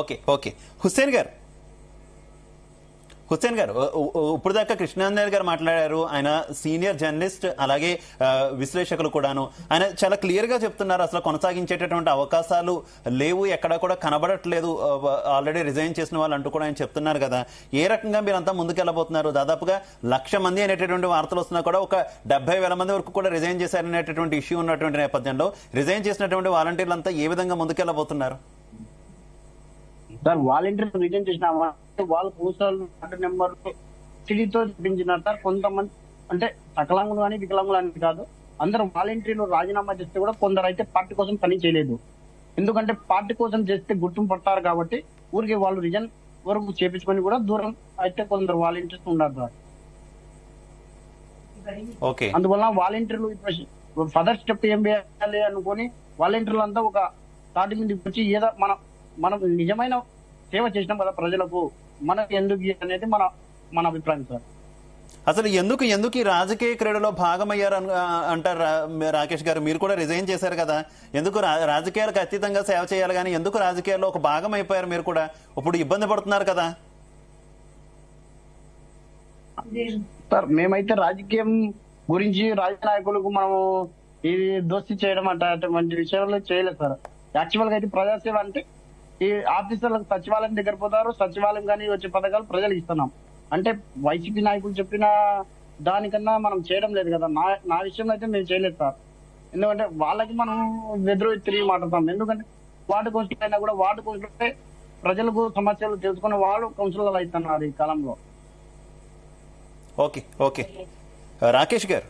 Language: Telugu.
ఓకే ఓకే హుస్సేన్ గారు ఇప్పుడు దాకా కృష్ణాంజనేయులు గారు మాట్లాడారు. ఆయన సీనియర్ జర్నలిస్ట్, అలాగే విశ్లేషకులు కూడాను. ఆయన చాలా క్లియర్ గా చెప్తున్నారు అసలు కొనసాగించేటటువంటి అవకాశాలు లేవు, ఎక్కడా కూడా కనబడట్లేదు, ఆల్రెడీ రిజైన్ చేసిన వాళ్ళు అంటూ కూడా ఆయన చెప్తున్నారు కదా. ఏ రకంగా మీరంతా ముందుకెళ్ళబోతున్నారు? దాదాపుగా 1,00,000 మంది అనేటటువంటి వార్తలు వస్తున్నా కూడా ఒక 70,000 మంది వరకు కూడా రిజైన్ చేశారనేటటువంటి ఇష్యూ ఉన్నటువంటి నేపథ్యంలో రిజైన్ చేసినటువంటి వాలంటీర్లంతా ఏ విధంగా ముందుకెళ్ళబోతున్నారు? సార్ వాలంటీర్ రిజైన్ చేసిన వాళ్ళ పూసాలు నెంబర్ సిడీతో చూపించిన సార్ కొంతమంది అంటే సకలాంగులు కానీ వికలాంగులు అని కాదు, అందరూ వాలంటీర్లు రాజీనామా చేస్తే కూడా కొందరు అయితే పార్టీ కోసం పని చేయలేదు. ఎందుకంటే పార్టీ కోసం చేస్తే గుర్తింపు పడతారు కాబట్టి ఊరికి వాళ్ళు రిజైన్ వరకు చేపించుకొని కూడా దూరం అయితే కొందరు వాలంటీర్స్ ఉన్నారు సార్. అందువల్ల వాలంటీర్లు ఇప్పుడు ఫర్దర్ స్టెప్ ఏం చేయాలి అనుకుని వాలంటీర్లు అంతా ఒక తాటి మీదకి వచ్చి ఏదో మనం నిజమైన సేవ చేసినాం కదా ప్రజలకు, మనకు ఎందుకు అనేది మన అభిప్రాయం సార్. అసలు ఎందుకు ఈ రాజకీయ క్రీడలో భాగమయ్యారు అంటారు రాకేష్ గారు? మీరు కూడా రిజైన్ చేశారు కదా, ఎందుకు రాజకీయాలకు అతీతంగా సేవ చేయాలి కానీ ఎందుకు రాజకీయాల్లో ఒక భాగం అయిపోయారు మీరు కూడా? ఇప్పుడు ఇబ్బంది పడుతున్నారు కదా సార్. మేమైతే రాజకీయం గురించి రాజకీయ నాయకులకు మనము ఇది దోస్తి చేయడం అటువంటి విషయాల్లో చేయలేదు సార్. యాక్చువల్ గా అయితే ప్రజాసేవ అంటే ఈ ఆఫీసర్లకు సచివాలయం దగ్గర పోతారు, సచివాలయం కానీ వచ్చే పథకాలు ప్రజలకు ఇస్తున్నాం. అంటే వైసీపీ నాయకులు చెప్పిన దానికన్నా మనం చేయడం లేదు కదా. నా విషయంలో అయితే మేము చేయలేదు సార్. ఎందుకంటే వాళ్ళకి మనం ఎదురు తిరిగి మాట్లాడతాం. ఎందుకంటే వార్డు కౌన్సిలర్ అయినా కూడా వార్డు కౌన్సిలర్ ప్రజలకు సమస్యలు తెలుసుకునే వాళ్ళు కౌన్సిలర్లు అవుతున్నారు ఈ కాలంలో. ఓకే రాకేష్ గారు.